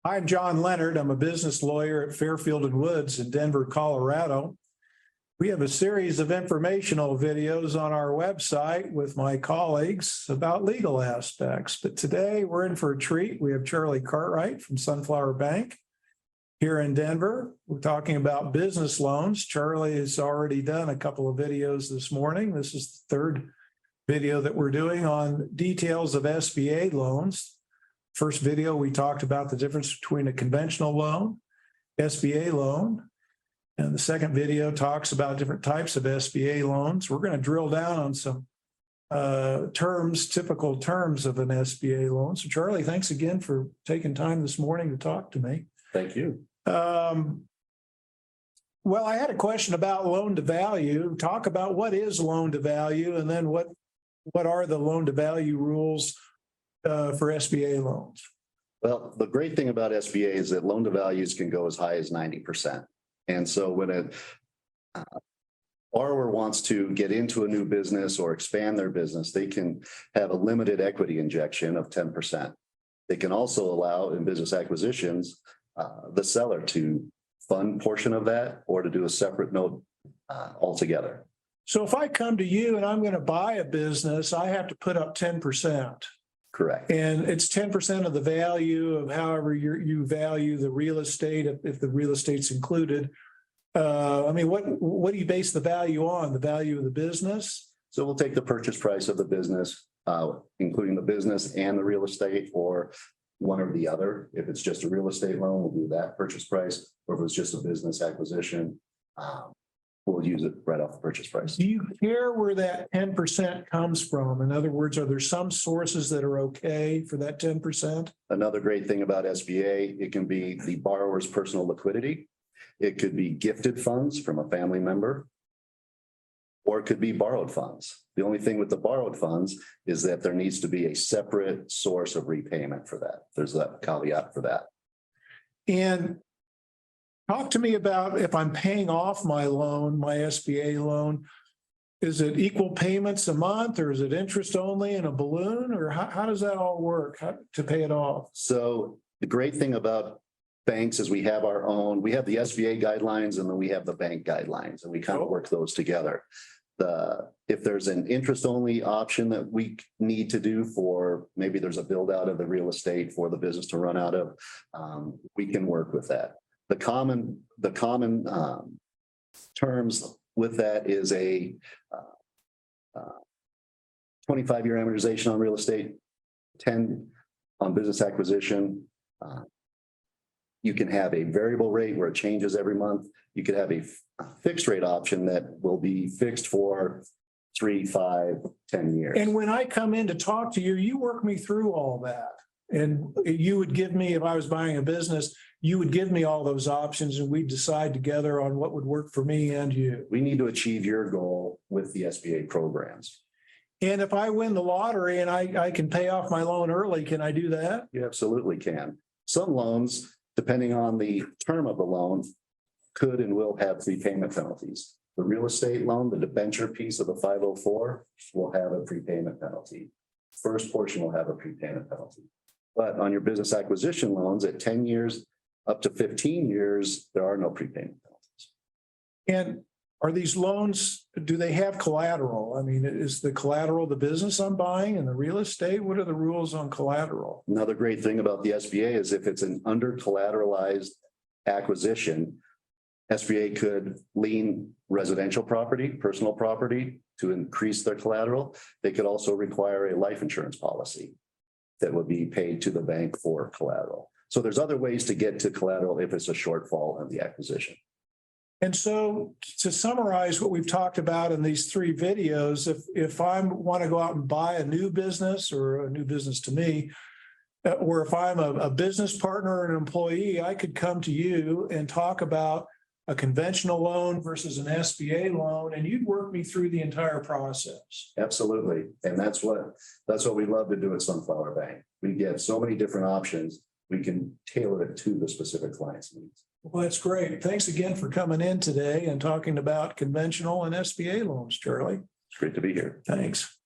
I'm John Leonard. I'm a business lawyer at Fairfield and Woods in Denver, Colorado. We have a series of informational videos on our website with my colleagues about legal aspects. But today we're in for a treat. We have Charlie Cartwright from Sunflower Bank here in Denver. We're talking about business loans. Charlie has already done a couple of videos this morning. This is the third video that we're doing on details of SBA loans. First video, we talked about the difference between a conventional loan, SBA loan. And the second video talks about different types of SBA loans. We're going to drill down on some typical terms of an SBA loan. So Charlie, thanks again for taking time this morning to talk to me. Thank you. Well, I had a question about loan to value. Talk about what is loan to value, and then what are the loan to value rules for SBA loans? Well, the great thing about SBA is that loan to values can go as high as 90%. And so when a borrower wants to get into a new business or expand their business, they can have a limited equity injection of 10%. They can also allow in business acquisitions, the seller to fund portion of that or to do a separate note altogether. So if I come to you and I'm going to buy a business, I have to put up 10%. Correct. And it's 10% of the value of however you value the real estate, if the real estate's included. What do you base the value on? The value of the business? So we'll take the purchase price of the business, including the business and the real estate, or one or the other. If it's just a real estate loan, we'll do that purchase price. Or if it's just a business acquisition, we'll use it right off the purchase price. Do you care where that 10% comes from? In other words, are there some sources that are okay for that 10%? Another great thing about SBA, it can be the borrower's personal liquidity. It could be gifted funds from a family member, or it could be borrowed funds. The only thing with the borrowed funds is that there needs to be a separate source of repayment for that. There's that caveat for that. And talk to me about if I'm paying off my loan, my SBA loan, is it equal payments a month, or is it interest only in a balloon, or how does that all work to pay it off? So the great thing about banks is we have the SBA guidelines, and then we have the bank guidelines, and we kind of work those together. If there's an interest only option that we need to do for, maybe there's a build out of the real estate for the business to run out of, we can work with that. The common terms with that is a 25-year amortization on real estate, 10 on business acquisition. You can have a variable rate where it changes every month. You could have a fixed rate option that will be fixed for 3, 5, 10 years. And when I come in to talk to you, you work me through all that. And you would give me, if I was buying a business, you would give me all those options, and we'd decide together on what would work for me and you. We need to achieve your goal with the SBA programs. And if I win the lottery and I can pay off my loan early, can I do that? You absolutely can. Some loans, depending on the term of the loan, could and will have prepayment penalties. The real estate loan, the debenture piece of the 504 will have a prepayment penalty. First portion will have a prepayment penalty. But on your business acquisition loans at 10 years up to 15 years, there are no prepayment penalties. And are these loans, do they have collateral? I mean, is the collateral the business I'm buying and the real estate? What are the rules on collateral? Another great thing about the SBA is if it's an under collateralized acquisition, SBA could lien residential property, personal property to increase their collateral. They could also require a life insurance policy that would be paid to the bank for collateral. So there's other ways to get to collateral if it's a shortfall in the acquisition. And so to summarize what we've talked about in these three videos, if I want to go out and buy a new business, or a new business to me, or if I'm a business partner or an employee, I could come to you and talk about a conventional loan versus an SBA loan, and you'd work me through the entire process. Absolutely. And that's what we love to do at Sunflower Bank. We get so many different options. We can tailor it to the specific client's needs. Well, that's great. Thanks again for coming in today and talking about conventional and SBA loans, Charlie. It's great to be here. Thanks.